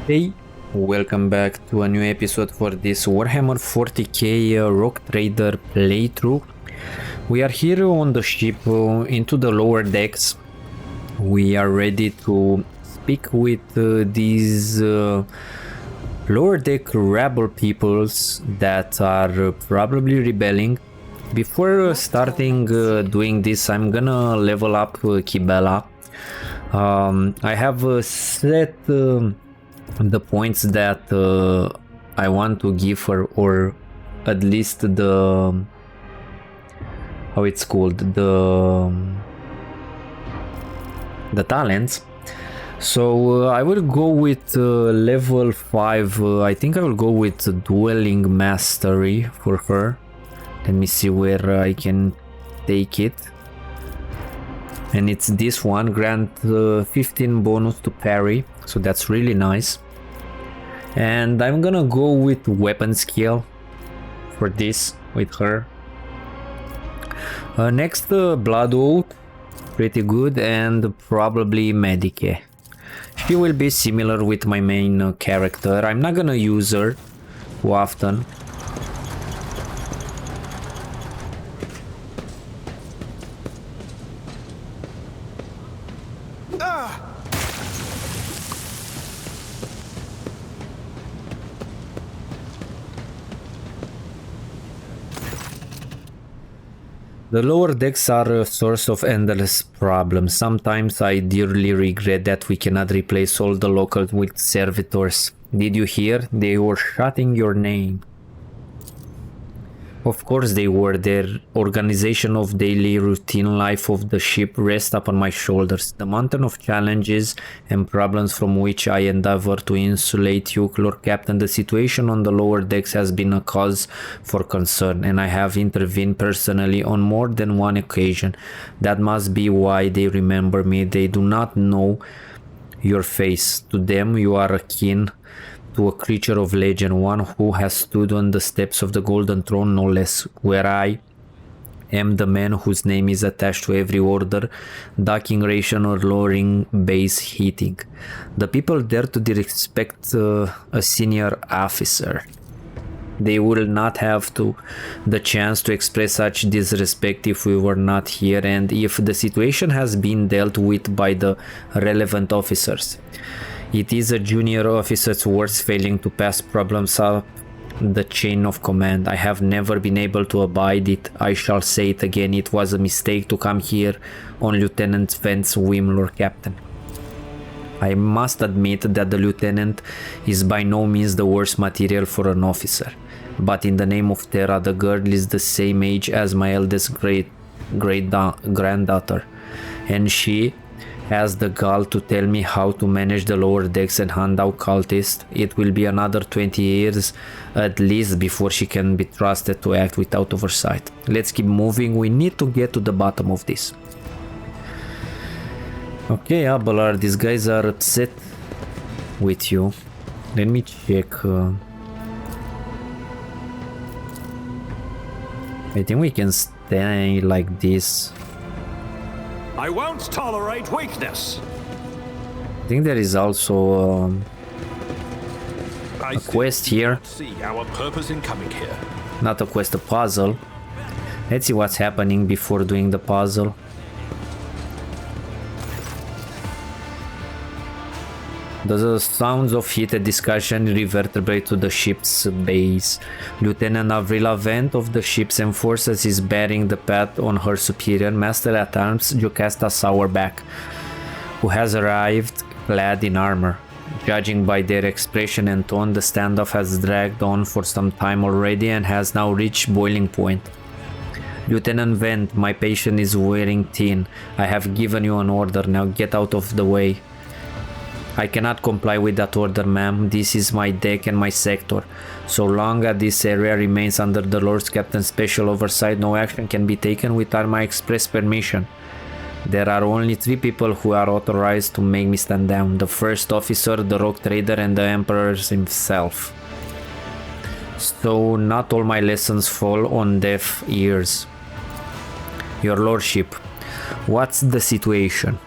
Hey, welcome back to a new episode for this Warhammer 40k Rock Trader playthrough. We are here on the ship into the lower decks. We are ready to speak with these lower deck rebel peoples that are probably rebelling. Before starting doing this, I'm gonna level up Kibela. I have set the points that I want to give her, or at least the how it's called, the talents. So I will go with level 5. I think I will go with dueling mastery for her. Let me see where I can take it. And it's this one, grant 15 bonus to parry, so that's really nice. And I'm gonna go with weapon skill for this with her. Next, Blood Oath, pretty good, and probably Medicae. She will be similar with my main character. I'm not gonna use her too often. The lower decks are a source of endless problems. Sometimes I dearly regret that we cannot replace all the locals with servitors. Did you hear? They were shouting your name. Of course they were. Their organization of daily routine life of the ship rests upon my shoulders. The mountain of challenges and problems from which I endeavor to insulate you, Lord Captain. The situation on the lower decks has been a cause for concern, and I have intervened personally on more than one occasion. That must be why they remember me. They do not know your face. To them you are akin to a creature of legend, one who has stood on the steps of the Golden Throne, no less, where I am the man whose name is attached to every order, docking ration or lowering base heating. The people dare to disrespect a senior officer. They will not have the chance to express such disrespect if we were not here and if the situation has been dealt with by the relevant officers. It is a junior officer's worst failing to pass problems up the chain of command. I have never been able to abide it. I shall say it again. It was a mistake to come here on Lieutenant Vent's whim, Lord Captain. I must admit that the lieutenant is by no means the worst material for an officer. But in the name of Terra, the girl is the same age as my eldest granddaughter. And she has the gall to tell me how to manage the lower decks and hunt out cultists. It will be another 20 years at least before she can be trusted to act without oversight. Let's keep moving. We need to get to the bottom of this. Okay, Abelard, these guys are upset with you. Let me check. I think we can stay like this. I won't tolerate weakness. I think there is also a quest here. See our purpose in coming here. Not a quest, a puzzle. Let's see what's happening before doing the puzzle. The sounds of heated discussion reverberate to the ship's base. Lieutenant Avril Vent of the ship's enforcers is bearing the path on her superior, Master at Arms Jocasta Sourback, who has arrived clad in armor. Judging by their expression and tone, the standoff has dragged on for some time already and has now reached boiling point. Lieutenant Vent, my patient is wearing thin. I have given you an order, now get out of the way. I cannot comply with that order, ma'am. This is my deck and my sector. So long as this area remains under the Lord Captain's special oversight, no action can be taken without my express permission. There are only 3 people who are authorized to make me stand down. The first officer, the rogue trader, and the Emperor himself. So not all my lessons fall on deaf ears. Your Lordship, what's the situation?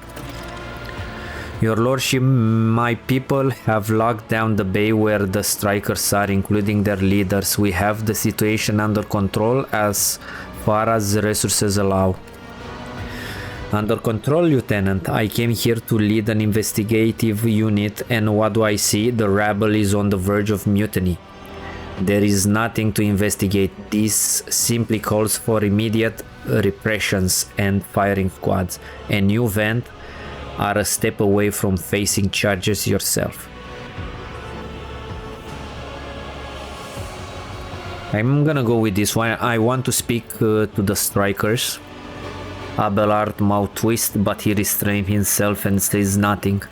Your lordship, my people have locked down the bay where the strikers are, including their leaders. We have the situation under control as far as the resources allow. Under control, Lieutenant. I came here to lead an investigative unit, and what do I see? The rabble is on the verge of mutiny. There is nothing to investigate. This simply calls for immediate repressions and firing squads. And you, Vent, are a step away from facing charges yourself. I'm gonna go with this one. I want to speak to the strikers. Abelard mouth twist, but he restrains himself and says nothing.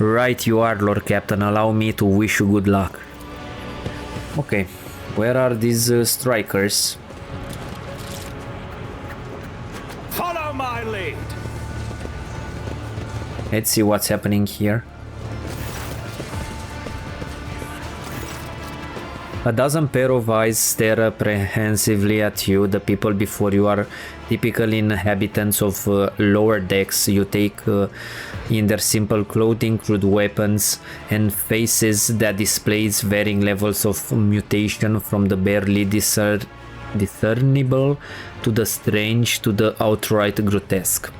Right you are, Lord Captain. Allow me to wish you good luck. Okay, where are these strikers? Follow my lead. Let's see what's happening here. A dozen pair of eyes stare apprehensively at you. The people before you are typical inhabitants of lower decks. You take in their simple clothing, crude weapons, and faces that displays varying levels of mutation, from the barely discernible to the strange to the outright grotesque.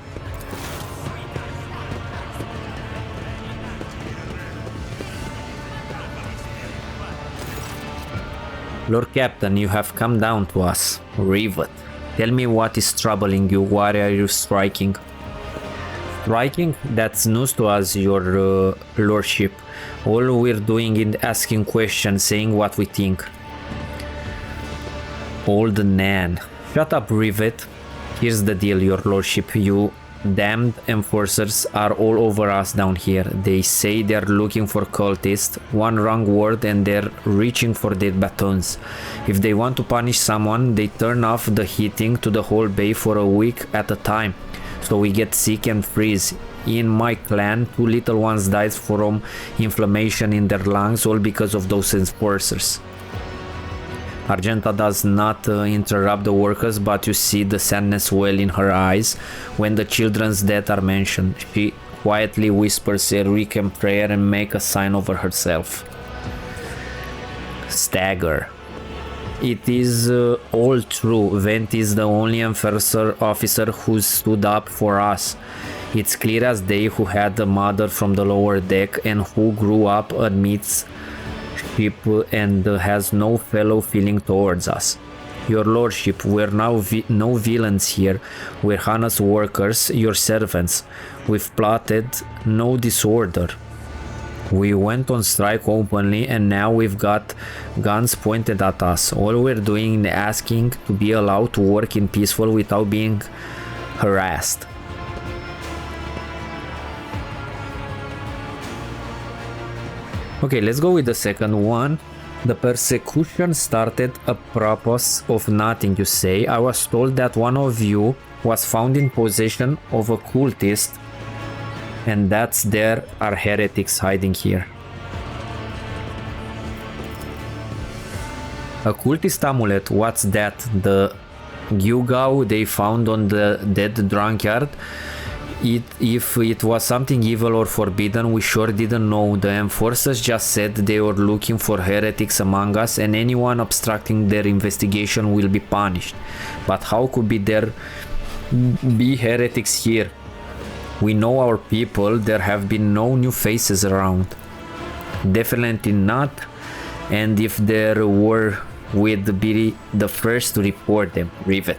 Lord Captain, you have come down to us. Rivet. Tell me what is troubling you. Why are you striking? Striking? That's news to us, your lordship. All we're doing is asking questions, saying what we think. Old Nan. Shut up, Rivet. Here's the deal, your lordship. You damned enforcers are all over us down here. They say they're looking for cultists. One wrong word and they're reaching for their batons. If they want to punish someone, they turn off the heating to the whole bay for a week at a time. So we get sick and freeze. In my clan, 2 little ones died from inflammation in their lungs, all because of those enforcers. Argenta does not interrupt the workers, but you see the sadness well in her eyes when the children's deaths are mentioned. She quietly whispers a requiem prayer and makes a sign over herself. Stagger. It is all true. Vent is the only enforcer officer who stood up for us. It's clear as day who had a mother from the lower deck and who grew up amidst ship and has no fellow feeling towards us. Your lordship, we're now no villains here. We're honest workers, your servants. We've plotted no disorder. We went on strike openly and now we've got guns pointed at us. All we're doing is asking to be allowed to work in peaceful without being harassed. Okay, let's go with the second one. The persecution started apropos of nothing, you say. I was told that one of you was found in possession of a cultist, and that's there are heretics hiding here. A cultist amulet, what's that? The gewgaw they found on the dead drunkard? If it was something evil or forbidden, we sure didn't know. The enforcers just said they were looking for heretics among us and anyone obstructing their investigation will be punished. But how could there be heretics here? We know our people, there have been no new faces around. Definitely not, and if there were, we'd be the first to report them. Rivet.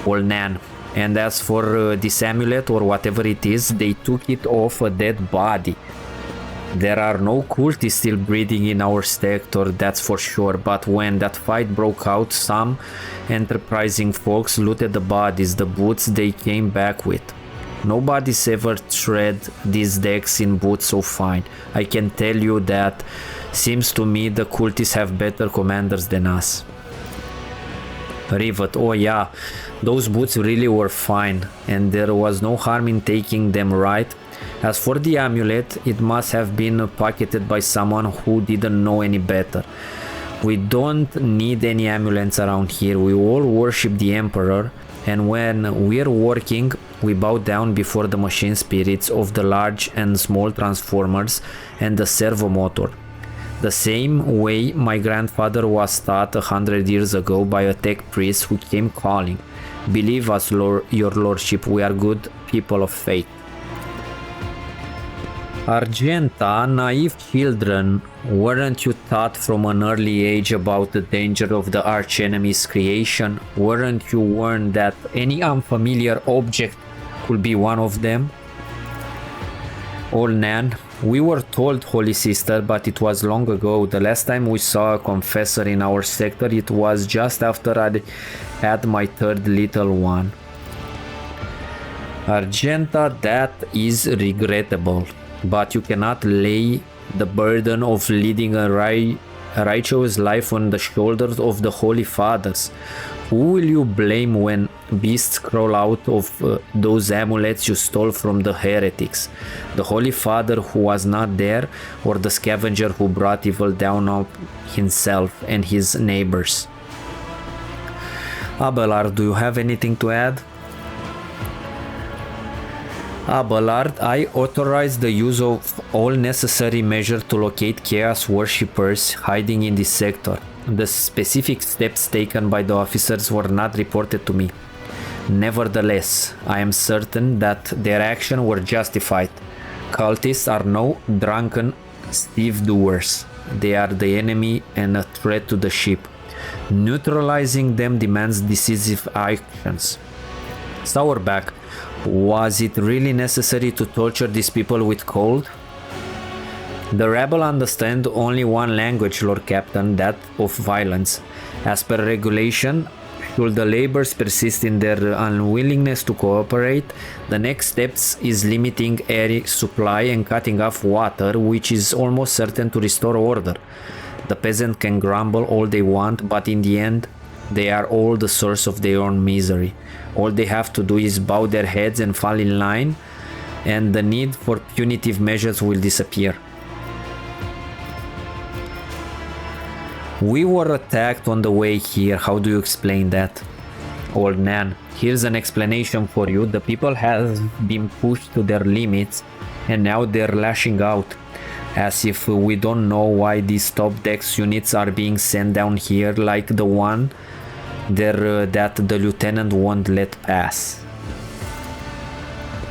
Old Nan. And as for this amulet or whatever it is, they took it off a dead body. There are no cultists still breeding in our sector, that's for sure, but when that fight broke out, some enterprising folks looted the bodies, the boots they came back with. Nobody's ever tread these decks in boots so fine. I can tell you that. Seems to me the cultists have better commanders than us. Rivet, oh yeah, those boots really were fine, and there was no harm in taking them, right? As for the amulet, it must have been pocketed by someone who didn't know any better. We don't need any amulets around here, we all worship the Emperor, and when we're working, we bow down before the machine spirits of the large and small transformers and the servo motor. The same way my grandfather was taught 100 years ago by a tech priest who came calling, "Believe us, your lordship, we are good people of faith." Argenta, naive children, weren't you taught from an early age about the danger of the archenemy's creation? Weren't you warned that any unfamiliar object could be one of them? Old Nan, we were told, Holy Sister, but it was long ago. The last time we saw a confessor in our sector, it was just after I had my third little one. Argenta, that is regrettable, but you cannot lay the burden of leading a righteous life on the shoulders of the Holy Fathers. Who will you blame when beasts crawl out of those amulets you stole from the heretics? The Holy Father who was not there, or the scavenger who brought evil down on himself and his neighbors? Abelard, do you have anything to add? Abelard, I authorize the use of all necessary measures to locate Chaos worshippers hiding in this sector. The specific steps taken by the officers were not reported to me. Nevertheless, I am certain that their actions were justified. Cultists are no drunken stevedoers. They are the enemy and a threat to the ship. Neutralizing them demands decisive actions. Sourback, was it really necessary to torture these people with cold? The rebel understand only one language, Lord Captain, that of violence. As per regulation, should the laborers persist in their unwillingness to cooperate, the next steps is limiting air supply and cutting off water, which is almost certain to restore order. The peasant can grumble all they want, but in the end, they are all the source of their own misery. All they have to do is bow their heads and fall in line, and the need for punitive measures will disappear. We were attacked on the way here. How do you explain that? Old Nan, here's an explanation for you. The people have been pushed to their limits and now they're lashing out. As if we don't know why these top decks units are being sent down here like the one that the lieutenant won't let pass.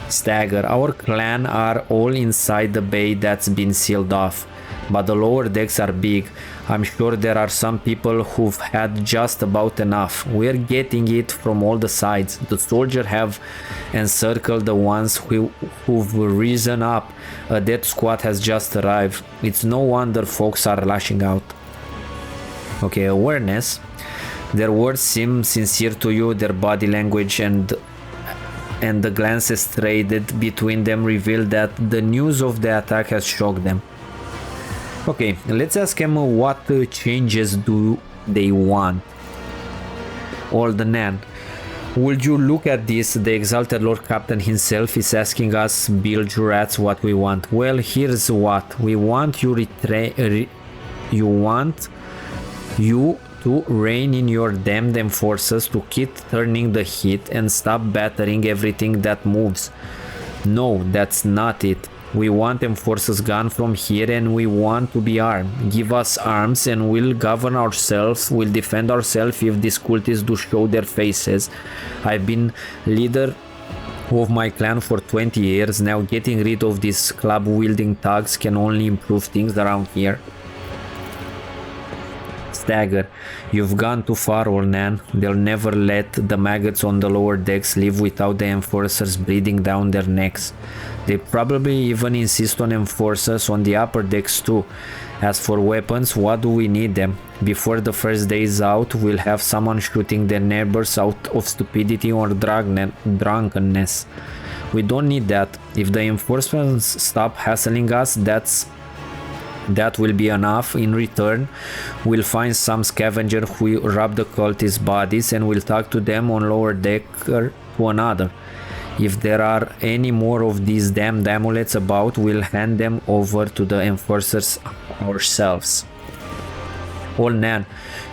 Stagger, our clan are all inside the bay that's been sealed off, but the lower decks are big. I'm sure there are some people who've had just about enough. We're getting it from all the sides. The soldiers have encircled the ones who've risen up. A death squad has just arrived. It's no wonder folks are lashing out. Okay, awareness. Their words seem sincere to you. Their body language and the glances traded between them reveal that the news of the attack has shocked them. Okay, let's ask him what changes do they want. Old Nan, would you look at this? The exalted Lord Captain himself is asking us bilge rats what we want. Well, here's what we want. You to rein in your damned enforcers, to keep turning the heat and stop battering everything that moves. No, that's not it. We want enforcers gone from here and we want to be armed. Give us arms and we'll govern ourselves, we'll defend ourselves if these cultists do show their faces. I've been leader of my clan for 20 years now. Getting rid of these club-wielding thugs can only improve things around here. Stagger, you've gone too far, Old Nan. They'll never let the maggots on the lower decks live without the enforcers breathing down their necks. They probably even insist on enforcers on the upper decks too. As for weapons, what do we need them? Before the first day is out, we'll have someone shooting their neighbors out of stupidity or drunkenness. We don't need that. If the enforcers stop hassling us, that will be enough. In return, we'll find some scavenger who rob the cultists' bodies and we'll talk to them on lower deck to another. If there are any more of these damned amulets about, we'll hand them over to the enforcers ourselves. Old Nan,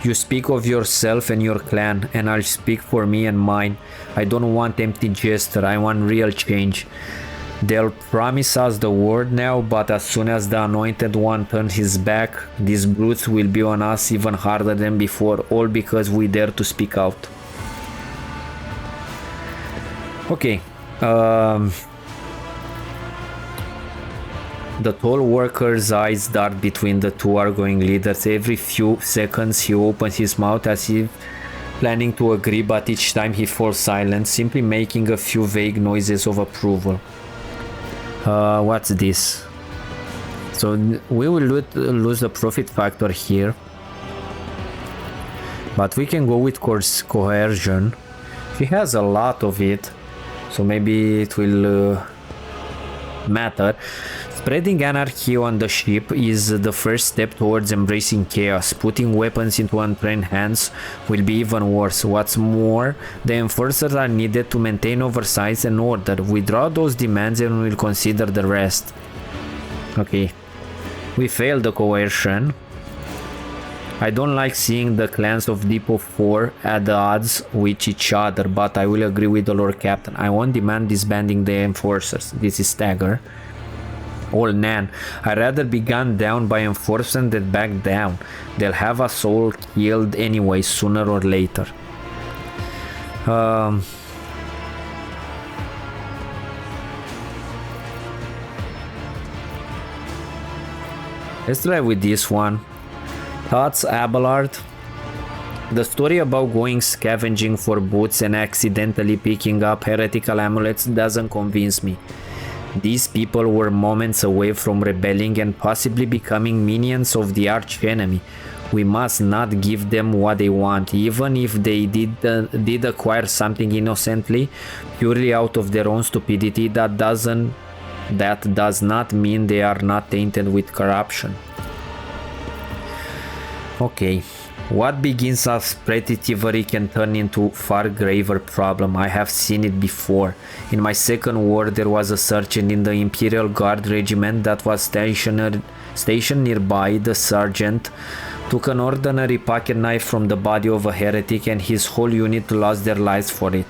you speak of yourself and your clan, and I'll speak for me and mine. I don't want empty gesture, I want real change. They'll promise us the word now, but as soon as the anointed one turns his back, these brutes will be on us even harder than before, all because we dare to speak out. Okay. The tall worker's eyes dart between the two outgoing leaders. Every few seconds he opens his mouth as if planning to agree, but each time he falls silent, simply making a few vague noises of approval. What's this? So we will lose the profit factor here, but we can go with coercion. He has a lot of it, so maybe it will matter. Spreading anarchy on the ship is the first step towards embracing chaos. Putting weapons into untrained hands will be even worse. What's more, the enforcers are needed to maintain oversight and order. Withdraw those demands and we'll consider the rest. Okay. We failed the coercion. I don't like seeing the clans of Depot 4 at the odds with each other, but I will agree with the Lord Captain. I won't demand disbanding the enforcers. This is stagger. Old Nan, I'd rather be gunned down by enforcement than back down. They'll have us all killed anyway, sooner or later. Let's try with this one. Thoughts, Abelard? The story about going scavenging for boots and accidentally picking up heretical amulets doesn't convince me. These people were moments away from rebelling and possibly becoming minions of the arch-enemy. We must not give them what they want, even if they did acquire something innocently, purely out of their own stupidity. That does not mean they are not tainted with corruption. Okay. What begins as petty thievery can turn into far graver problem. I have seen it before. In my second war, there was a sergeant in the Imperial Guard regiment that was stationed nearby. The sergeant took an ordinary pocket knife from the body of a heretic and his whole unit lost their lives for it.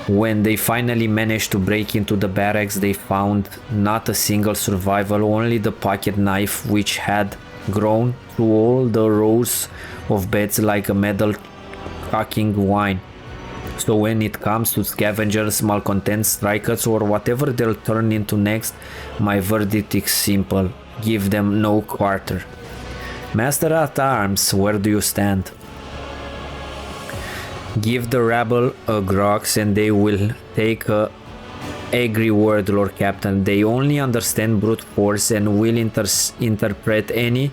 When they finally managed to break into the barracks, they found not a single survivor, only the pocket knife, which had grown through all the rows of beds like a medal cocking wine. So when it comes to scavengers, malcontent strikers, or whatever they'll turn into next, my verdict is simple: give them no quarter. Master at Arms, where do you stand? Give the rabble a grox and they will take a angry word, Lord Captain. They only understand brute force and will interpret any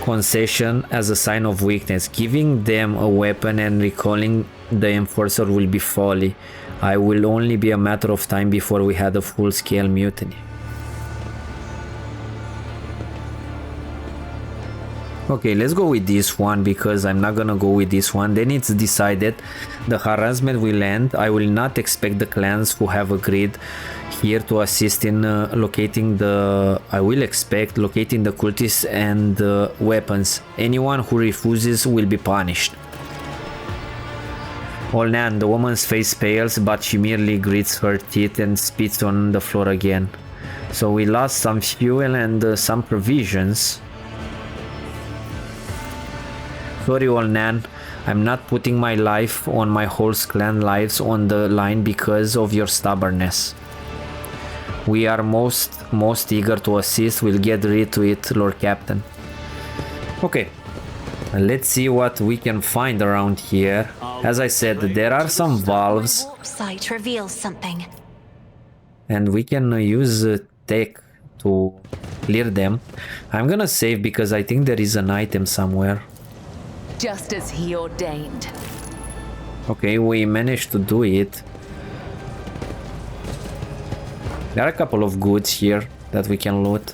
concession as a sign of weakness. Giving them a weapon and recalling the enforcer will be folly. I will only be a matter of time before we had a full-scale mutiny. Okay, let's go with this one because I'm not gonna go with this one. Then it's decided the harassment will end. I will not expect the clans who have agreed here to assist in locating the... I will expect locating the cultists and weapons. Anyone who refuses will be punished. Old Nan, the woman's face pales, but she merely grits her teeth and spits on the floor again. So we lost some fuel and some provisions. Sorry, Old Nan, I'm not putting my life on my whole clan lives on the line because of your stubbornness. We are most eager to assist. We'll get rid to it, Lord Captain. Okay, let's see what we can find around here. As I said, there are some valves. Site reveals something. And we can use tech to clear them. I'm gonna save because I think there is an item somewhere. Just as he ordained. Okay, we managed to do it. There are a couple of goods here that we can loot.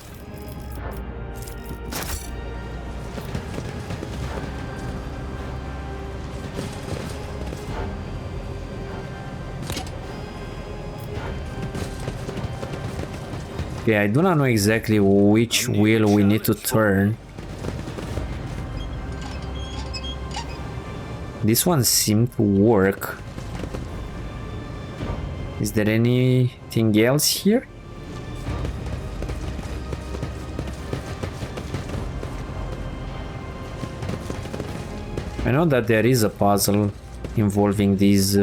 Okay, I do not know exactly which wheel we need to turn. This one seemed to work. Is there anything else here? I know that there is a puzzle involving these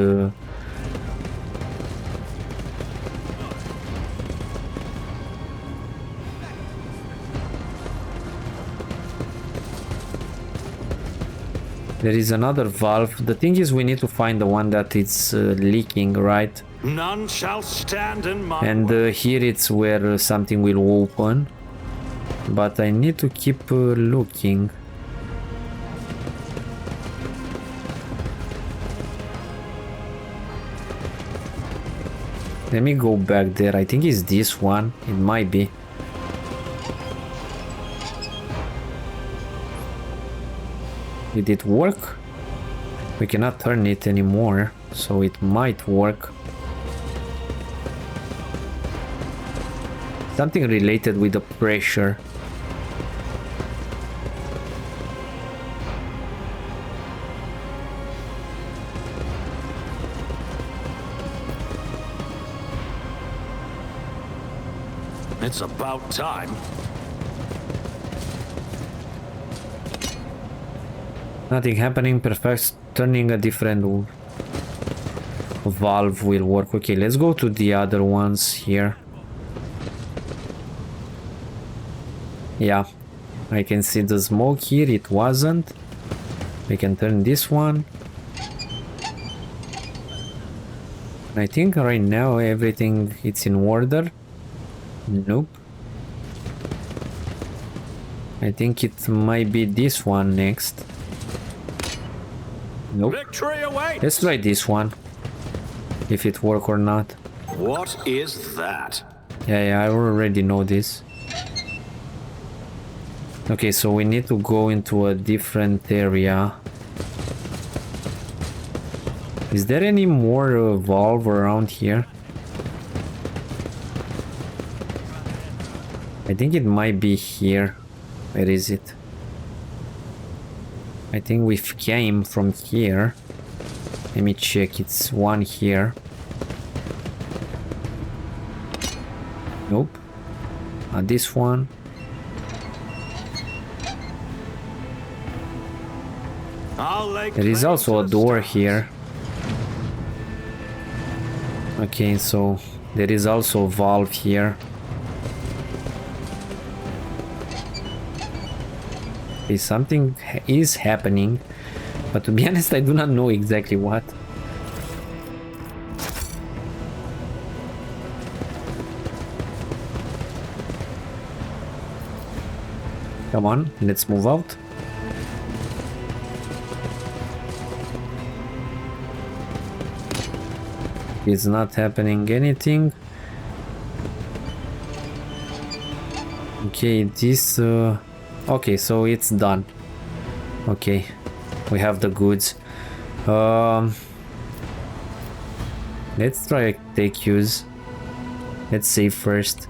there is another valve. The thing is, we need to find the one that is leaking, right? None shall stand in my And way. here it's where something will open. But I need to keep looking. Let me go back there. I think it's this one. It might be. Did it work? We cannot turn it anymore, so it might work. Something related with the pressure. It's about time. Nothing happening. Perfect. Turning a different valve will work. Okay, let's go to the other ones here. Yeah, I can see the smoke here. It wasn't. We can turn this one. I think right now everything it's in order. Nope. I think it might be this one next. Nope. Victory awaits. Let's try this one. If it works or not. What is that? Yeah, I already know this. Okay, so we need to go into a different area. Is there any more valve around here? I think it might be here. Where is it? I think we came from here. Let me check. It's one here. Nope. Not this one. There is also a door here. Okay, so there is also a valve here. Okay, something is happening, but to be honest, I do not know exactly what. Come on, let's move out. It's not happening anything. Okay, this okay, so it's done. Okay, we have the goods. Let's try take use. Let's save first.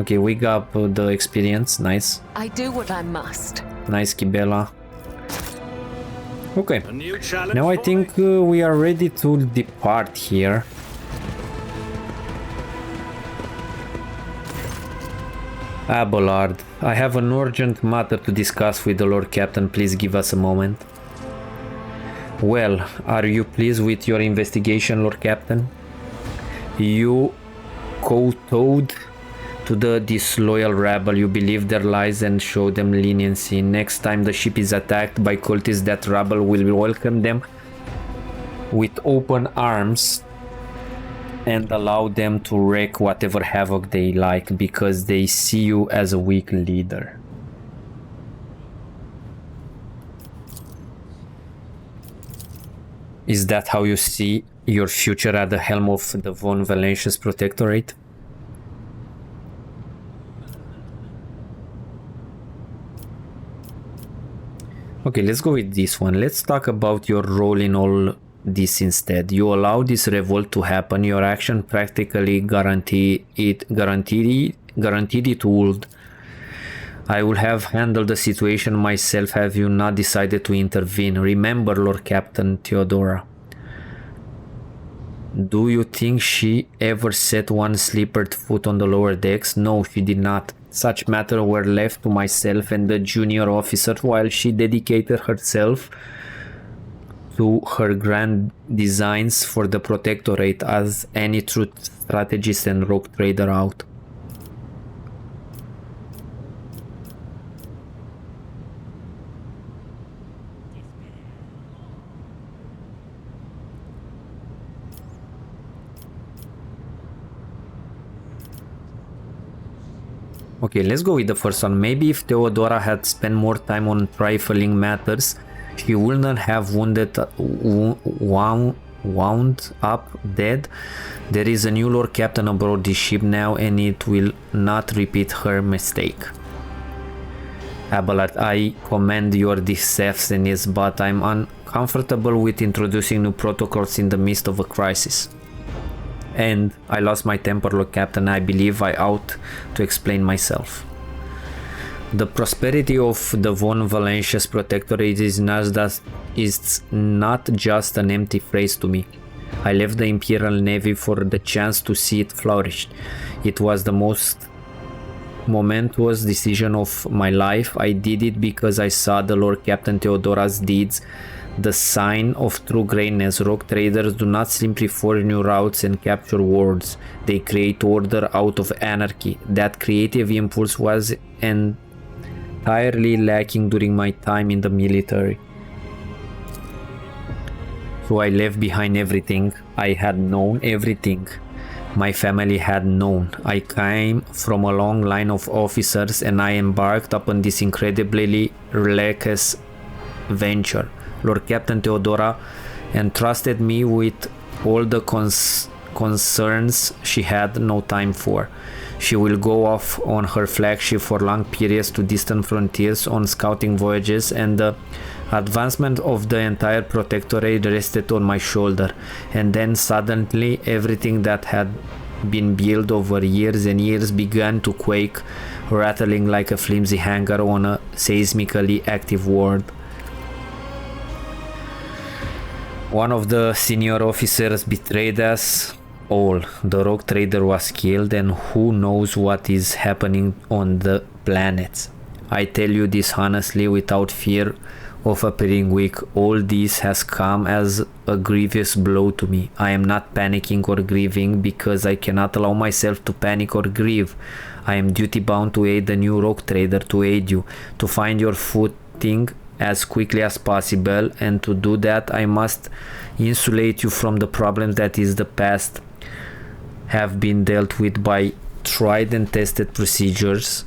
Okay, we got the experience. Nice. I do what I must. Nice, Kibela. Okay, A new challenge now I for think me? we are ready to depart here. Abelard, I have an urgent matter to discuss with the Lord Captain. Please give us a moment. Well, are you pleased with your investigation, Lord Captain? You kowtowed to the disloyal rabble. You believe their lies and show them leniency. Next time the ship is attacked by cultists, that rabble will welcome them with open arms and allow them to wreak whatever havoc they like because they see you as a weak leader. Is that how you see your future at the helm of the Von Valentius Protectorate? Okay, let's go with this one. Let's talk about your role in all this instead. You allow this revolt to happen. Your action practically guaranteed it would. I would have handled the situation myself have you not decided to intervene. Remember, Lord Captain Theodora. Do you think she ever set one slippered foot on the lower decks? No, she did not. Such matters were left to myself and the junior officer while she dedicated herself to her grand designs for the Protectorate as any true strategist and rogue trader out. Okay, let's go with the first one. Maybe if Theodora had spent more time on trifling matters, she wouldn't have wound up dead. There is a new Lord Captain aboard this ship now, and it will not repeat her mistake. Abelard, I commend your decisiveness, but I'm uncomfortable with introducing new protocols in the midst of a crisis. And I lost my temper, Lord Captain. I believe I ought to explain myself. The prosperity of the Von Valentius Protectorate is not just an empty phrase to me. I left the Imperial Navy for the chance to see it flourish. It was the most momentous decision of my life. I did it because I saw the Lord Captain Theodora's deeds, the sign of true greatness. Rogue traders do not simply forge new routes and capture worlds. They create order out of anarchy. That creative impulse was entirely lacking during my time in the military. So I left behind everything I had known, everything my family had known. I came from a long line of officers and I embarked upon this incredibly reckless venture. Lord Captain Theodora entrusted me with all the concerns she had no time for. She will go off on her flagship for long periods to distant frontiers on scouting voyages, and the advancement of the entire Protectorate rested on my shoulder. And then suddenly everything that had been built over years and years began to quake, rattling like a flimsy hangar on a seismically active world. One of the senior officers betrayed us all. The rogue trader was killed, and who knows what is happening on the planets. I tell you this honestly, without fear of appearing weak. All this has come as a grievous blow to me. I am not panicking or grieving because I cannot allow myself to panic or grieve. I am duty bound to aid the new rogue trader, to aid you, to find your footing as quickly as possible, and to do that I must insulate you from the problems that is the past have been dealt with by tried and tested procedures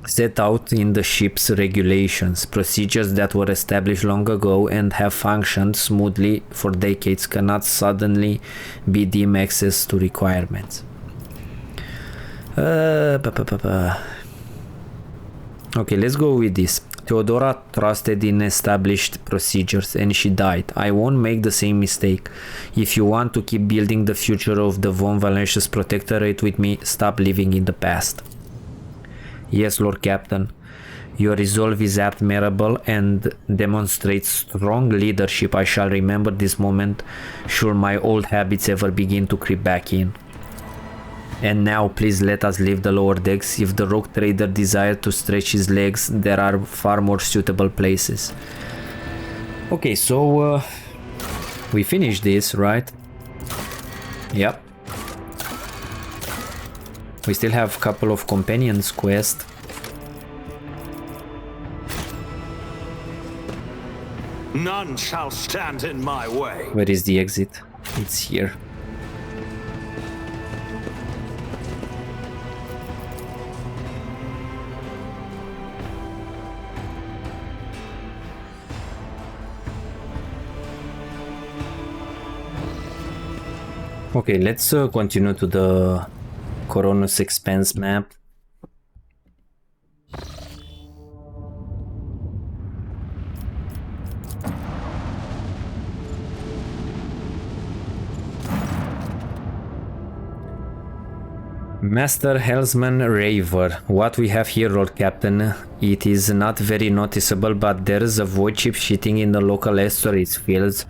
set out in the ship's regulations. Procedures that were established long ago and have functioned smoothly for decades cannot suddenly be deemed access to requirements. Okay, let's go with this. Theodora trusted in established procedures and she died. I won't make the same mistake. If you want to keep building the future of the Von Valentius Protectorate with me, stop living in the past. Yes, Lord Captain, your resolve is admirable and demonstrates strong leadership. I shall remember this moment should my old habits ever begin to creep back in. And now please let us leave the lower decks. If the rogue trader desires to stretch his legs, there are far more suitable places. Okay, so we finished this, right? Yep. We still have a couple of companions quest. None shall stand in my way. Where is the exit? It's here. Okay, let's continue to the Coronus Expanse map. Master Helmsman Raver. What we have here, Lord Captain, it is not very noticeable, but there is a void ship sitting in the local asteroids fields.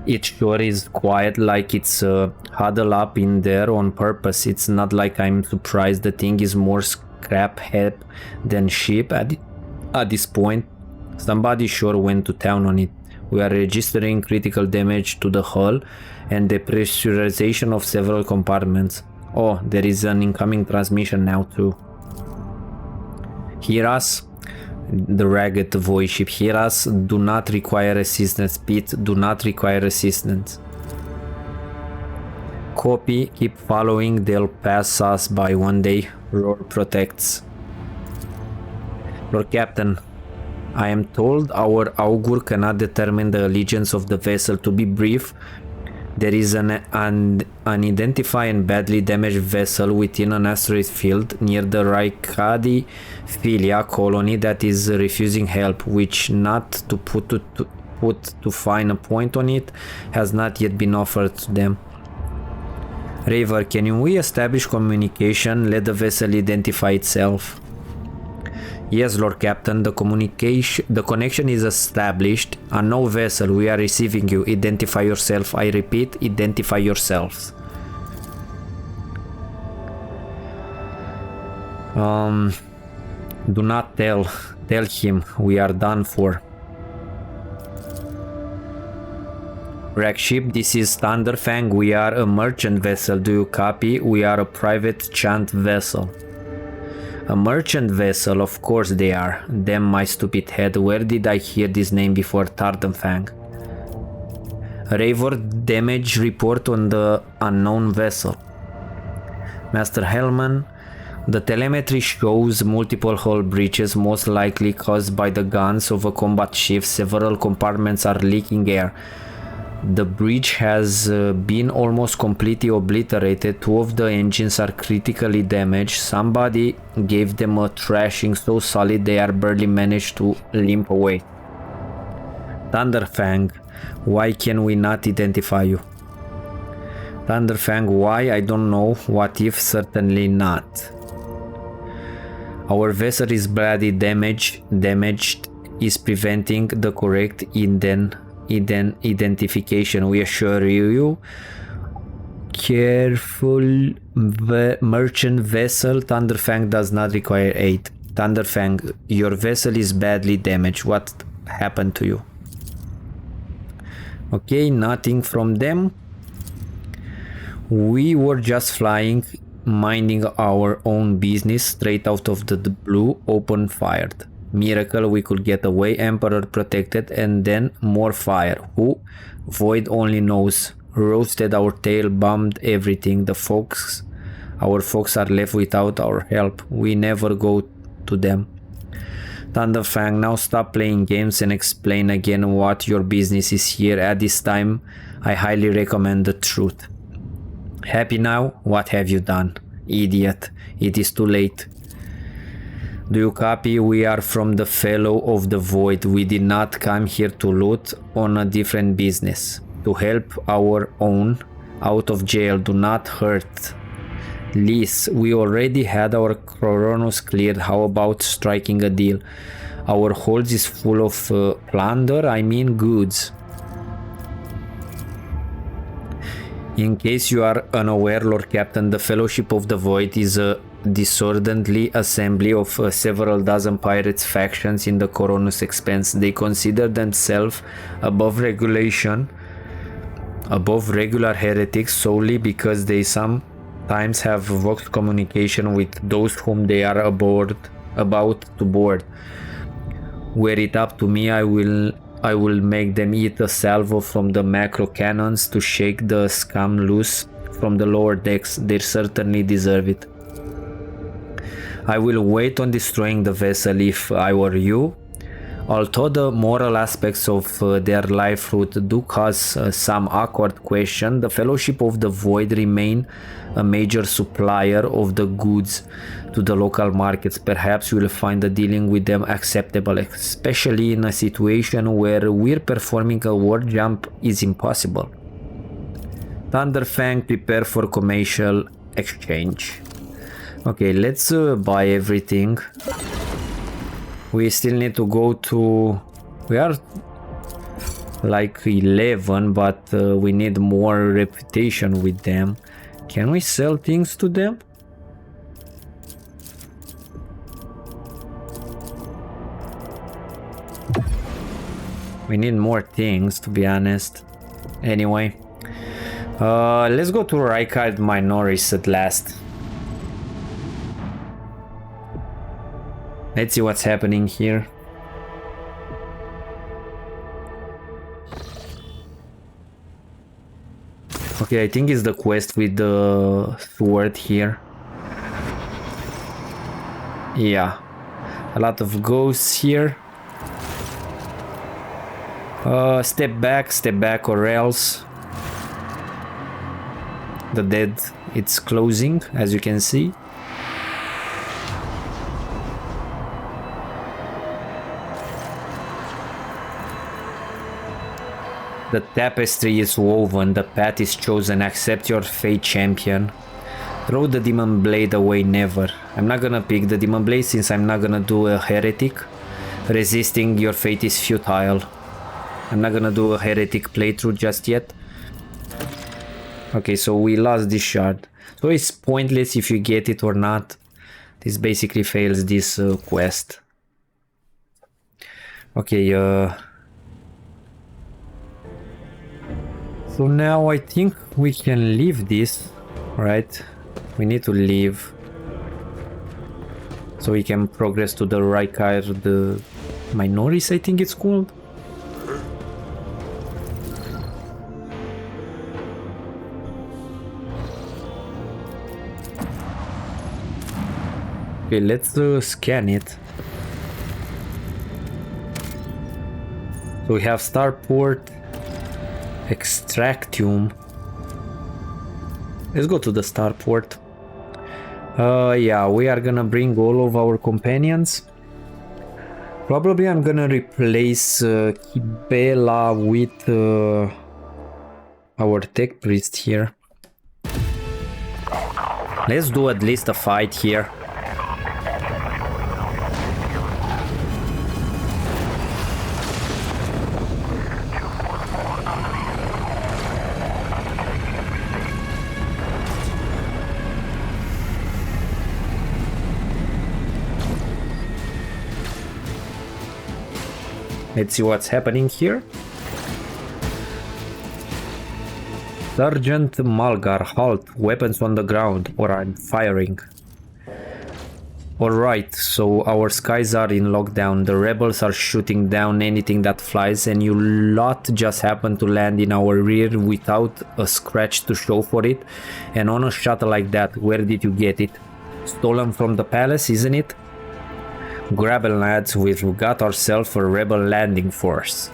It sure is quiet, like it's huddled up in there on purpose. It's not like I'm surprised. The thing is more scrap heap than ship at this point. Somebody sure went to town on it. We are registering critical damage to the hull and depressurization of several compartments. Oh, there is an incoming transmission now too. Hear us? The ragged voice ship. Hear us? Do not require assistance. Pete, do not require assistance. Copy. Keep following. They'll pass us by one day. Roar protects. Lord Captain, I am told our augur cannot determine the allegiance of the vessel. To be brief, there is an unidentified and badly damaged vessel within an asteroid field near the Raikadi Philia colony that is refusing help, which, not to put to fine a point on it, has not yet been offered to them. Raver, can we establish communication? Let the vessel identify itself. Yes, Lord Captain, the connection is established. Unknown vessel, we are receiving you. Identify yourself. I repeat, identify yourselves. Do not tell him we are done for. Wreck ship, this is Thunderfang. We are a merchant vessel. Do you copy? We are a private chant vessel. A merchant vessel, of course they are. Damn my stupid head, where did I hear this name before? Thunderfang. Raver, damage report on the unknown vessel. Master Hellman, the telemetry shows multiple hull breaches, most likely caused by the guns of a combat ship. Several compartments are leaking air. The bridge has been almost completely obliterated. 2 of the engines are critically damaged. Somebody gave them a thrashing so solid they are barely managed to limp away. Thunderfang, why can we not identify you? Thunderfang, why? I don't know. What if? Certainly not. Our vessel is badly damaged is preventing the correct identification. We assure you. Careful merchant vessel. Thunderfang does not require aid. Thunderfang, your vessel is badly damaged. What happened to you? Okay, nothing from them. We were just flying, minding our own business. Straight out of the blue, open fired. Miracle we could get away. Emperor protected, and then more fire. Who? Void only knows. Roasted our tail, bombed everything. Our folks are left without our help. We never go to them. Thunderfang, now stop playing games and explain again what your business is here. At this time, I highly recommend the truth. Happy now? What have you done? Idiot. It is too late. Do you copy? We are from the Fellow of the Void. We did not come here to loot, on a different business. To help our own out of jail. Do not hurt. Lease, we already had our Kronos cleared. How about striking a deal? Our holds is full of plunder, I mean goods. In case you are unaware, Lord Captain, the Fellowship of the Void is a disorderly assembly of several dozen pirates factions in the Coronos Expanse. They consider themselves above regular heretics solely because they sometimes have vox communication with those whom they are about to board. Were it up to me, I will make them eat a salvo from the macro cannons to shake the scum loose from the lower decks. They certainly deserve it. I will wait on destroying the vessel if I were you. Although the moral aspects of their life route do cause some awkward question, the Fellowship of the Void remain a major supplier of the goods to the local markets. Perhaps you will find the dealing with them acceptable, especially in a situation where we're performing a war jump is impossible. Thunderfang, prepare for commercial exchange. Okay, let's buy everything. We still need to go to... We are like 11, but we need more reputation with them. Can we sell things to them? We need more things, to be honest. Anyway, let's go to Rykard Minoris at last. Let's see what's happening here. Okay, I think it's the quest with the sword here. Yeah, a lot of ghosts here. Step back or else. The dead, it's closing, as you can see. The tapestry is woven, the path is chosen, accept your fate, champion. Throw the demon blade away, never. I'm not gonna pick the demon blade since I'm not gonna do a heretic. Resisting your fate is futile. I'm not gonna do a heretic playthrough just yet. Okay, so we lost this shard. So it's pointless if you get it or not. This basically fails this quest. Okay, so now I think we can leave this, right? We need to leave. So we can progress to the Rykard, the Minoris, I think it's called. Okay, let's scan it. So we have Starport, Extractium. Let's go to the Starport. Yeah, we are gonna bring all of our companions. Probably I'm gonna replace Kibela with our tech priest here. Let's do at least a fight here. Let's see what's happening here. Sergeant Malgar, halt. Weapons on the ground, or I'm firing. Alright, so our skies are in lockdown. The rebels are shooting down anything that flies, and you lot just happened to land in our rear without a scratch to show for it. And on a shuttle like that, where did you get it? Stolen from the palace, isn't it? Grab it, lads, we've got ourselves a rebel landing force.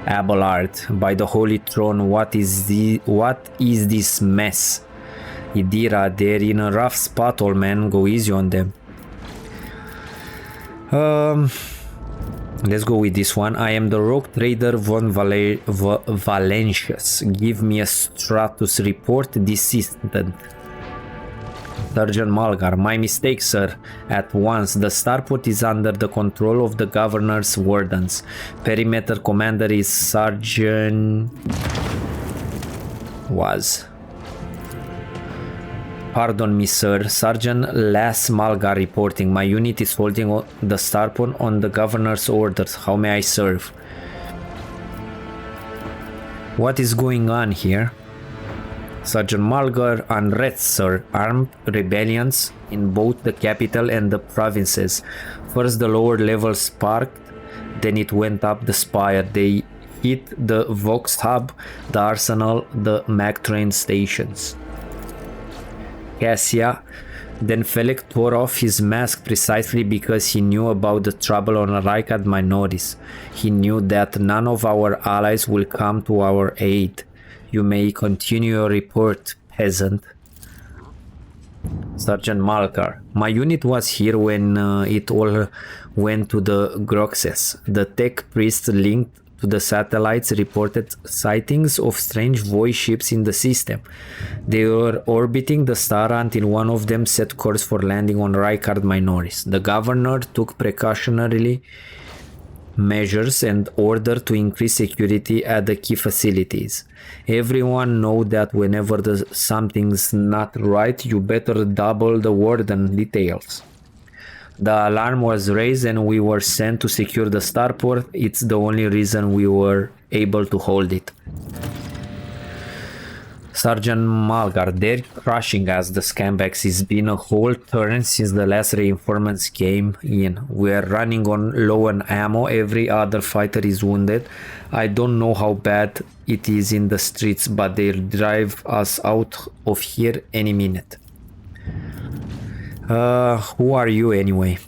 Abelard, by the Holy Throne, what is this mess? Idira, they're in a rough spot, old man, go easy on them. Let's go with this one. I am the rogue trader von Valentius. Give me a status report this instant. Sergeant Malgar, my mistake, sir. At once, the starport is under the control of the governor's wardens. Perimeter commander is Sergeant... Pardon me, sir. Sergeant Las Malgar reporting. My unit is holding the starport on the governor's orders. How may I serve? What is going on here? Sergeant Malgar, unrest, sir. Armed rebellions in both the capital and the provinces. First the lower levels sparked, then it went up the spire. They hit the Vox Hub, the Arsenal, the Mac train stations. Cassia, then Felix tore off his mask precisely because he knew about the trouble on Rykard Minoris. He knew that none of our allies will come to our aid. You may continue your report, peasant. Sergeant Malgar, my unit was here when it all went to the Groxes. The tech priest linked to the satellites reported sightings of strange void ships in the system. They were orbiting the star until one of them set course for landing on Rykard Minoris. The governor took precautionary measures and ordered to increase security at the key facilities. Everyone know that whenever something's not right, you better double the word and details. The alarm was raised and we were sent to secure the starport. It's the only reason we were able to hold it. Sergeant Malgar, they're crushing us, the scumbags. It's been a whole turn since the last reinforcements came in. We're running on low on ammo, every other fighter is wounded. I don't know how bad it is in the streets, but they'll drive us out of here any minute. Who are you anyway?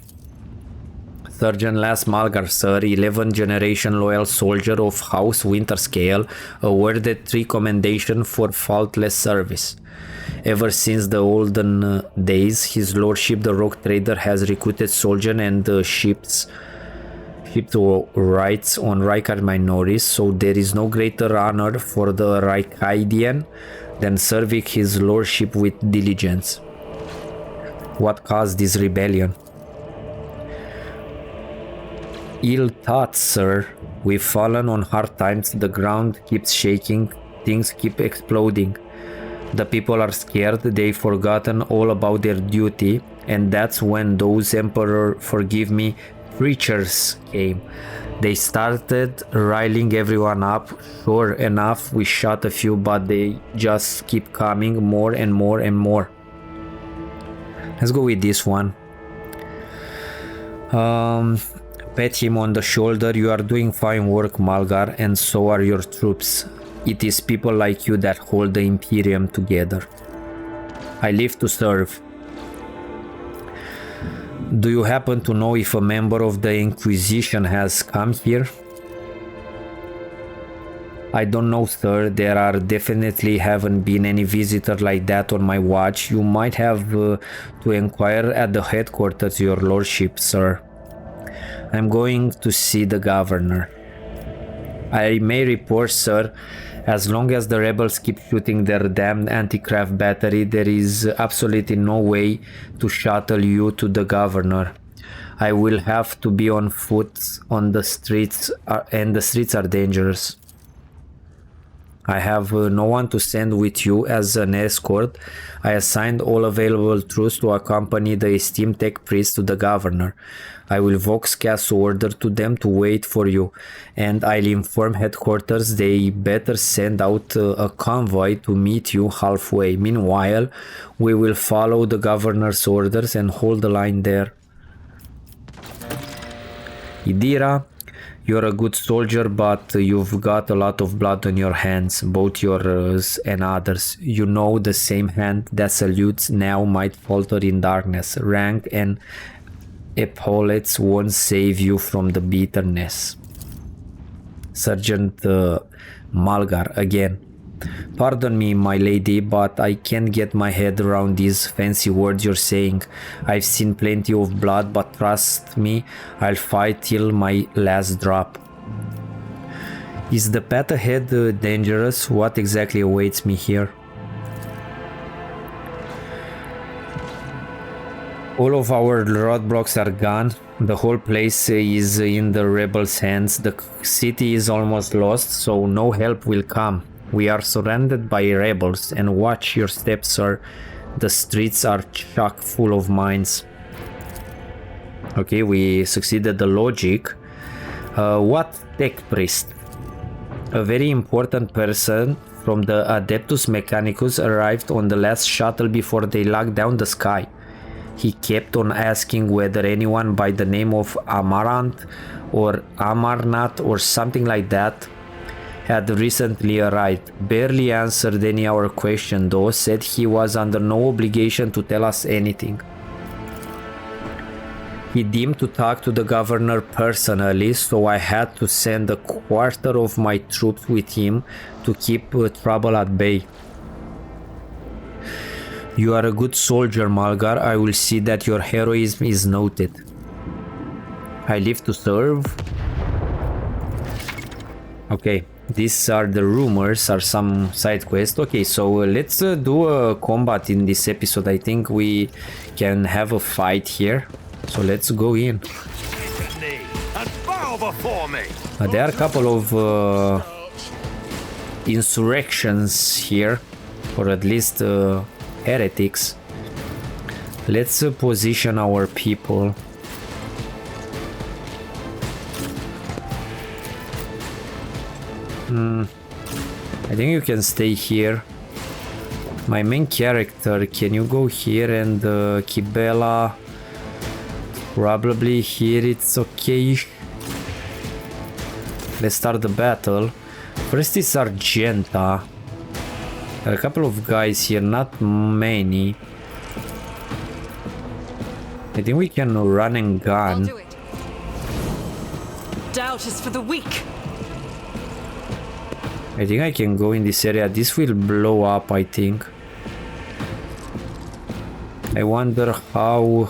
Sergeant Las Malgar, sir, 11th generation loyal soldier of House Winterscale, awarded 3 commendation for faultless service. Ever since the olden days, his lordship the rogue trader has recruited soldiers and ships to rights on Rykard Minoris, so there is no greater honor for the Rykidian than serving his lordship with diligence. What caused this rebellion? Ill thoughts, sir. We've fallen on hard times, the ground keeps shaking, things keep exploding. The people are scared, they've forgotten all about their duty, and that's when those Emperor, forgive me, preachers came. They started riling everyone up. Sure enough, we shot a few, but they just keep coming more and more and more. Let's go with this one. Pat him on the shoulder. You are doing fine work, Malgar, and so are your troops. It is people like you that hold the Imperium together. I live to serve. Do you happen to know if a member of the Inquisition has come here? I don't know, sir. There are definitely haven't been any visitor like that on my watch. You might have to inquire at the headquarters, your lordship, sir. I'm going to see the governor. I may report, sir, as long as the rebels keep shooting their damned anti-craft battery, there is absolutely no way to shuttle you to the governor. I will have to be on foot on the streets, and the streets are dangerous. I have no one to send with you as an escort. I assigned all available troops to accompany the esteemed tech priest to the governor. I will voxcast order to them to wait for you, and I'll inform headquarters they better send out a convoy to meet you halfway. Meanwhile, we will follow the governor's orders and hold the line there. Idira, you're a good soldier, but you've got a lot of blood on your hands, both yours and others. You know the same hand that salutes now might falter in darkness. Rank and epaulets won't save you from the bitterness. Sergeant Malgar again. Pardon me, my lady, but I can't get my head around these fancy words you're saying. I've seen plenty of blood, but trust me, I'll fight till my last drop. Is the path ahead dangerous? What exactly awaits me here? All of our roadblocks are gone. The whole place is in the rebels' hands. The city is almost lost, so no help will come. We are surrounded by rebels, and watch your steps, sir. The streets are chock full of mines. Okay, we succeeded the logic. What tech priest? A very important person from the Adeptus Mechanicus arrived on the last shuttle before they locked down the sky. He kept on asking whether anyone by the name of Amarant or Amarnath or something like that had recently arrived. Barely answered any of our question though, said he was under no obligation to tell us anything. He deemed to talk to the governor personally, so I had to send a quarter of my troops with him to keep trouble at bay. You are a good soldier, Malgar. I will see that your heroism is noted. I live to serve. Okay, these are the rumors, are some side quests. Okay, so let's do a combat in this episode. I think we can have a fight here. So let's go in. And bow before me. There are a couple of insurrections here, or at least heretics. Let's position our people. I think you can stay here. My main character, can you go here? And Kibela, probably here it's okay. Let's start the battle. First is Argenta. There are a couple of guys here, not many. I think we can run and gun. I'll do it. Doubt is for the weak. I think I can go in this area. This will blow up, I think. I wonder how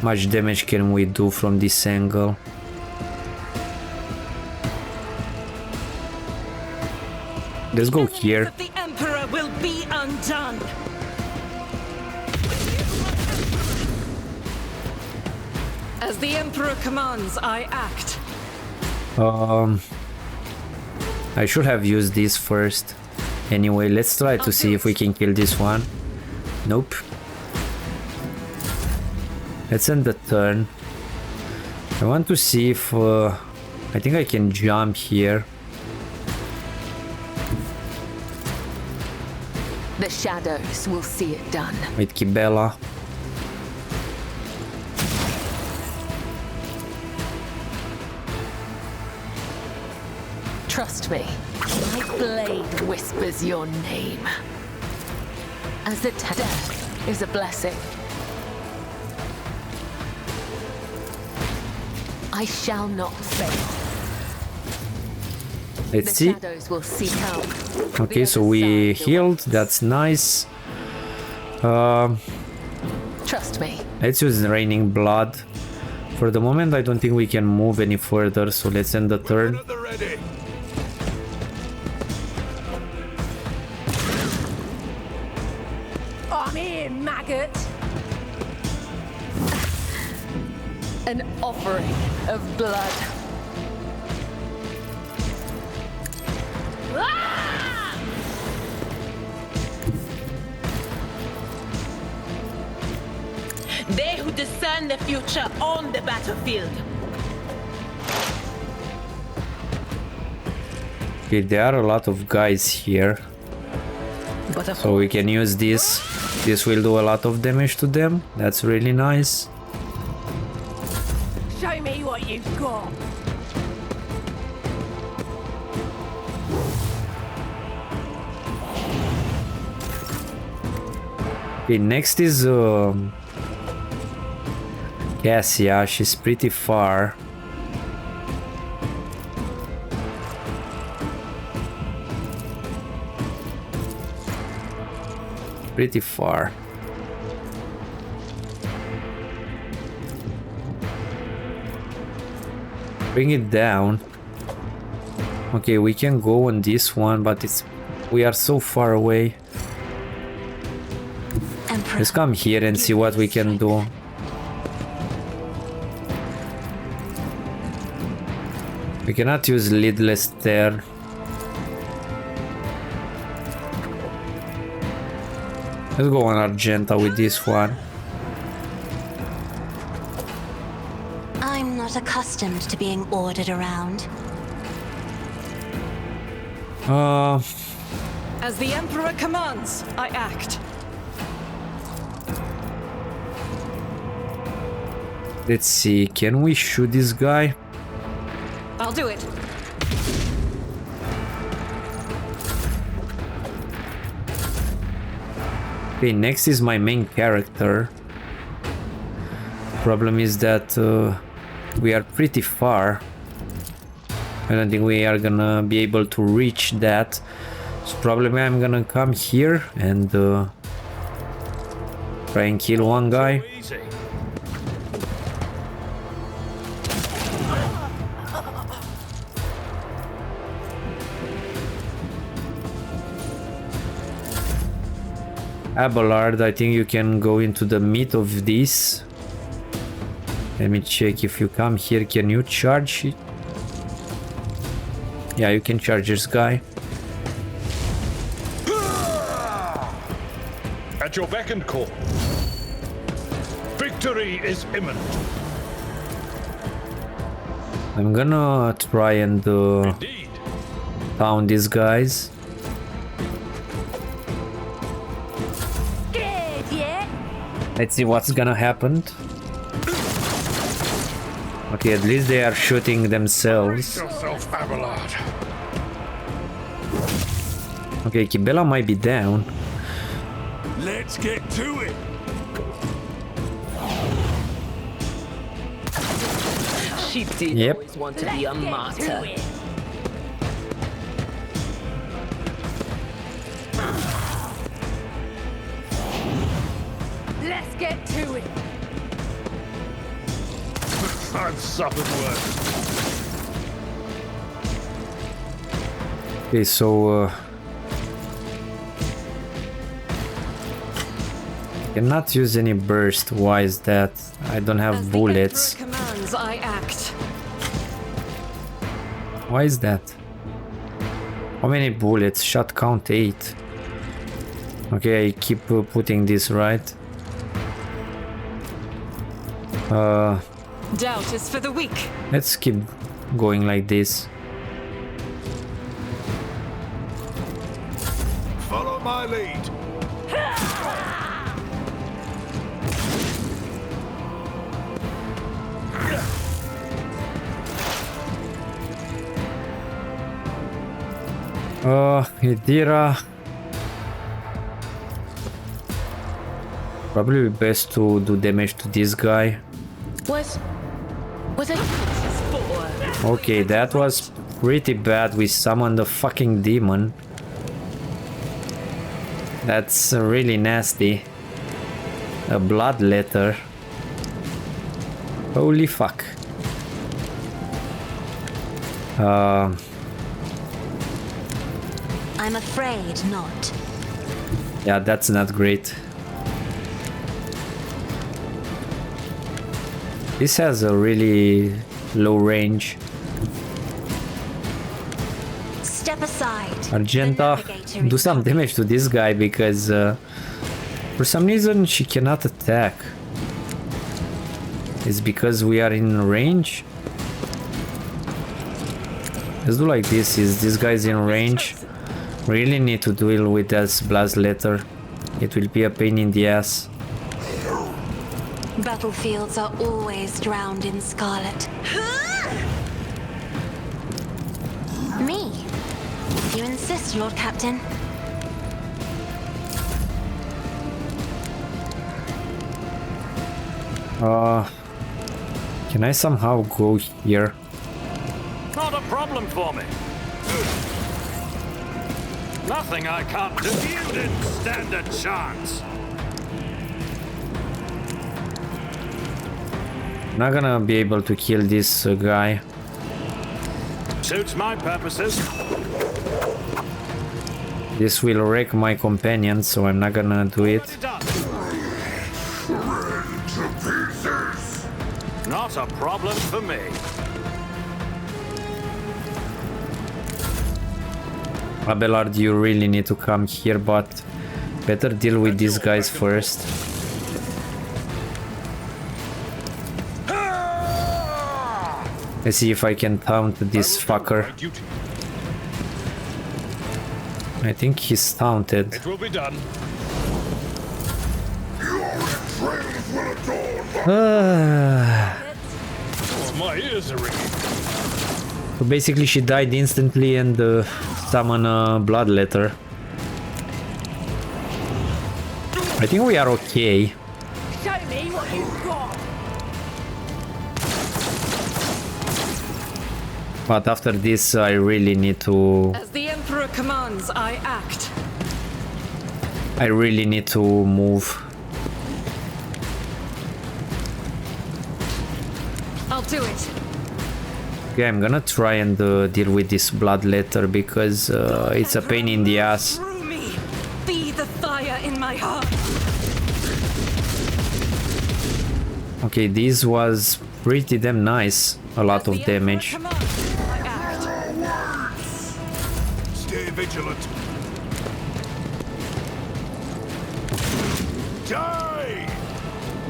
much damage can we do from this angle. Let's go here. The Emperor will be undone. As the Emperor commands, I act. I should have used this first. Anyway, let's try to see if we can kill this one. Nope. Let's end the turn. I want to see if I think I can jump here. The shadows will see it done. With Kibela. Trust me, my blade whispers your name. As the death is a blessing. I shall not fail. Let's The see. shadows will seek help. Okay, so we healed. That's nice. Trust me. Let's use Raining Blood. For the moment, I don't think we can move any further, so let's end the turn. At the ready. I'm here, maggot. An offering of blood. They who discern the future on the battlefield. Okay, there are a lot of guys here, But a so we can use this. This will do a lot of damage to them. That's really nice. show me what you've got. Okay, next is Cassia. She's pretty far. Pretty far. Bring it down. Okay, we can go on this one, but we are so far away. Emperor. Let's come here and see what we can do. We cannot use Lidless there. Let's go on Argenta with this one. I'm not accustomed to being ordered around. As the Emperor commands, I act. Let's see, can we shoot this guy? I'll do it. Okay, next is my main character. Problem is that we are pretty far. I don't think we are gonna be able to reach that. So probably I'm gonna come here and try and kill one guy. Easy. Abelard, I think you can go into the meat of this. Let me check if you come here, can you charge it? Yeah, you can charge this guy. At your beck and call. Victory is imminent. I'm gonna try and Indeed. down these guys. Good, yeah? Let's see what's gonna happen. Okay, at least they are shooting themselves. Yourself, Abelard. Okay, Kibela might be down. Let's get to it. She did Yep. always want to be a martyr. Let's get to it. I've suffered worse. Okay, so cannot use any burst. Why is that? I don't have bullets. Commands, I act. Why is that? How many bullets? Shot count 8. Okay, I keep putting this right. Doubt is for the weak. Let's keep going like this. Follow my lead. Idira. Probably best to do damage to this guy. Was it? Okay, that was pretty bad. We summoned a fucking demon. That's really nasty. A blood letter. Holy fuck. I'm afraid not. Yeah, that's not great. This has a really low range. Step aside. Argenta, The navigator do is some coming. damage to this guy because for some reason she cannot attack. It's because we are in range. Let's do like this. Is this guy's in range? Really need to deal with this blast letter. It will be a pain in the ass. Battlefields are always drowned in scarlet. Me? If you insist, Lord Captain. Can I somehow go here? Not a problem for me. Nothing I can't do. You didn't stand a chance. Not gonna be able to kill this guy. Suits my purposes. This will wreck my companion, so I'm not gonna do it. Done. Not a problem for me. Abelard, you really need to come here, but better deal with these guys first. Let's see if I can taunt this fucker. I think he's taunted. It will be done. My ears are ringing. So basically she died instantly and summoned a blood letter. I think we are okay. Show me what you've got. But after this I really need to... As the Emperor commands, I act. I really need to move. I'll do it. Okay, I'm gonna try and deal with this blood letter because it's a pain in the ass. Through me, be the fire in my my heart. Okay, this was pretty damn nice. A lot of damage. Stay vigilant. Die!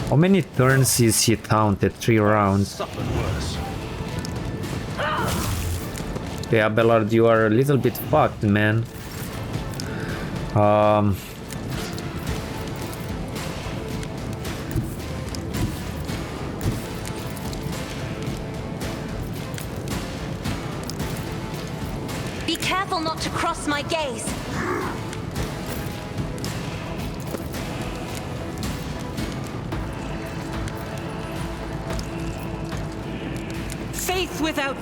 How many turns is he taunted? 3 rounds. Suffered worse. Okay, Abelard, you are a little bit fucked, man. Be careful not to cross my gaze. Faith without...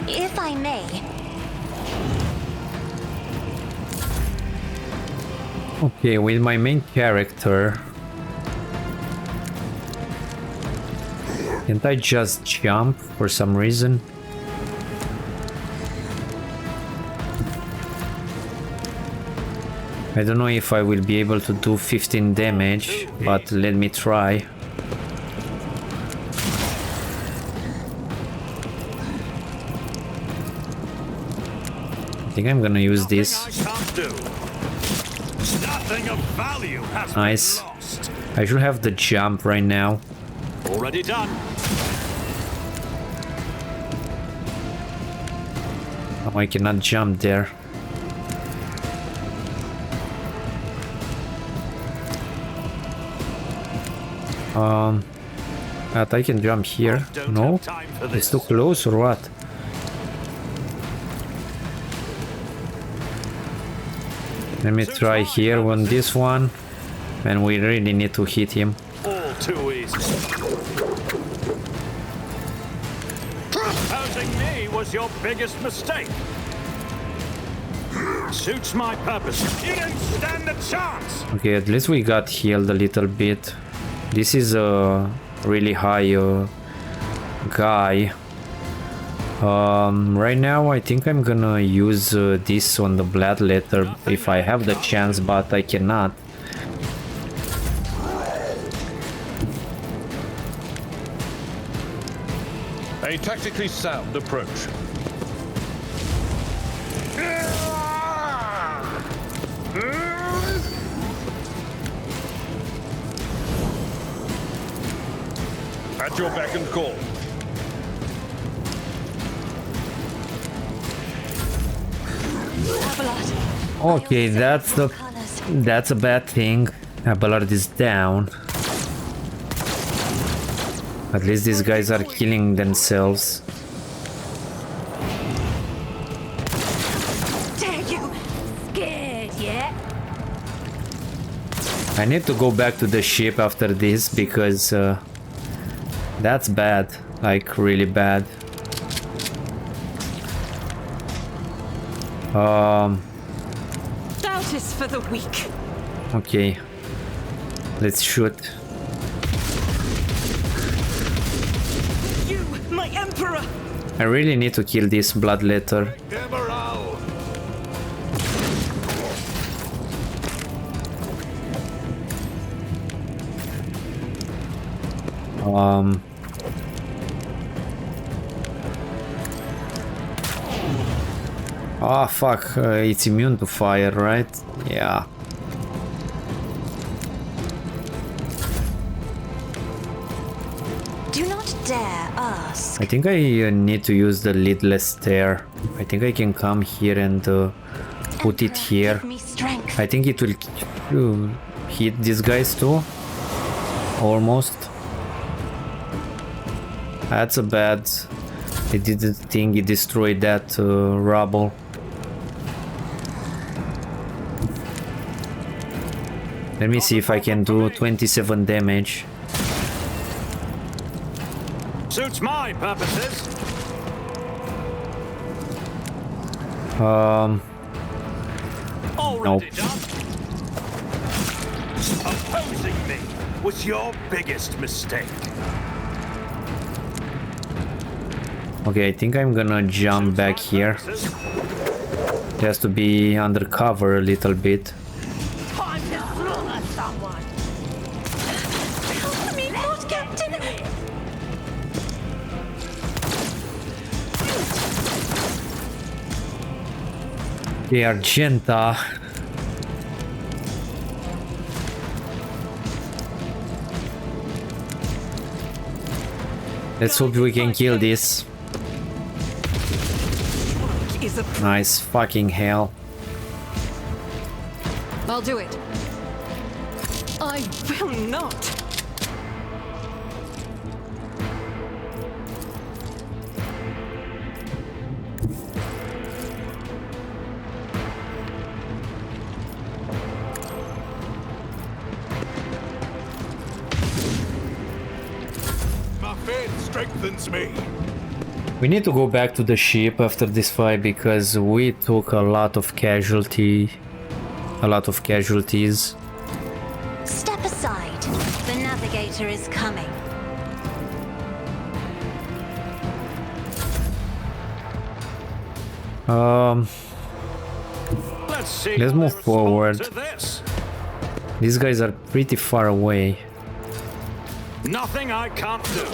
If I may, Okay, with my main character, can't I just jump for some reason? I don't know if I will be able to do 15 damage, but let me try. I think I'm gonna use this. Nothing of value has Nice. been lost. I should have the jump right now. Already done. Oh, I cannot jump there. But I can jump here. Don't No? have time for It's this. too close or what? Let me try here on this one. And we really need to hit him. All too easy. Opposing me was your biggest mistake. Suits my purpose. You didn't stand a chance. Okay, at least we got healed a little bit. This is a really high guy. Right now I think I'm gonna use this on the blood letter if I have the chance, but I cannot. A tactically sound approach. At your beck and call. Abelard. Okay, that's a bad thing. Abelard is down. At least these guys are killing themselves. Dare you? Scared yet? I need to go back to the ship after this because that's bad, like really bad. Doubt is for the weak. Okay, let's shoot. You, my emperor! I really need to kill this bloodletter. Emerald! Oh fuck, it's immune to fire, right? Yeah. Do not dare ask. I think I need to use the lidless stair. I think I can come here and put it Emperor, here. give me strength. I think it will hit these guys too. Almost. That's a bad. I didn't think it destroyed that rubble. Let me see if I can do 27 damage. Suits my purposes. Already Nope. done. Opposing me was your biggest mistake. Okay, I think I'm gonna jump back here. Just to be undercover a little bit. Time to slaughter someone. Help me, Lord Captain! Okay, Argenta. Let's hope we can kill this. Nice fucking hell. I'll do it. I will not. My faith strengthens me. We need to go back to the ship after this fight because we took a lot of casualties. Step aside. The navigator is coming. Let's move forward. These guys are pretty far away. Nothing I can't do.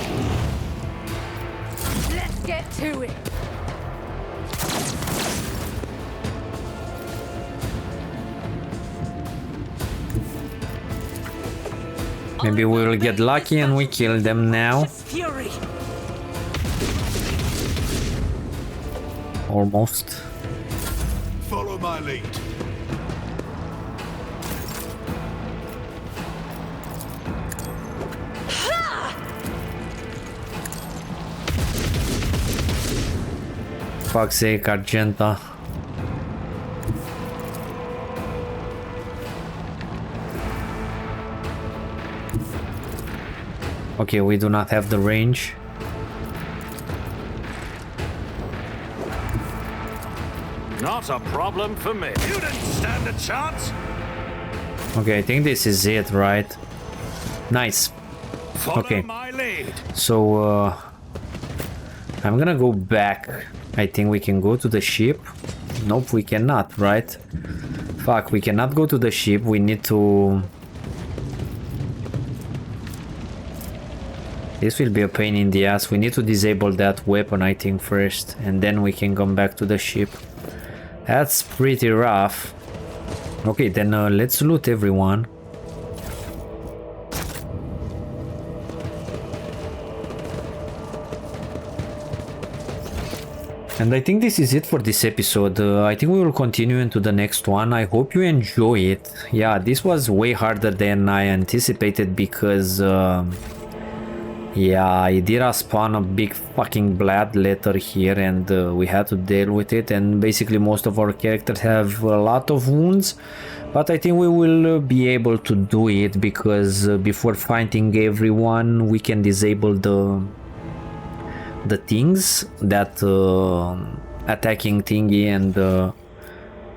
Let's get to it. Maybe we will get lucky and we kill them now. Fury. Almost. Follow my lead. Fuck's sake, Argenta. Okay, we do not have the range. Not a problem for me. You didn't stand a chance. Okay, I think this is it, right? Nice. Follow Okay. my lead. So, I'm gonna go back. I think we can go to the ship. Nope, we cannot, right? Fuck, we cannot go to the ship. We need to... This will be a pain in the ass. We need to disable that weapon, I think, first. And then we can come back to the ship. That's pretty rough. Okay, then let's loot everyone. And I think this is it for this episode. I think we will continue into the next one. I hope you enjoy it. Yeah, this was way harder than I anticipated because... yeah, Idira spawned a big fucking blood letter here and we had to deal with it, and basically most of our characters have a lot of wounds, but I think we will be able to do it because before fighting everyone we can disable the things that attacking thingy, and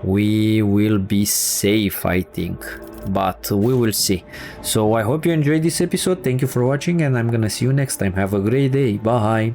we will be safe, I think. But we will see. So I hope you enjoyed this episode. Thank you for watching and I'm gonna see you next time. Have a great day. Bye.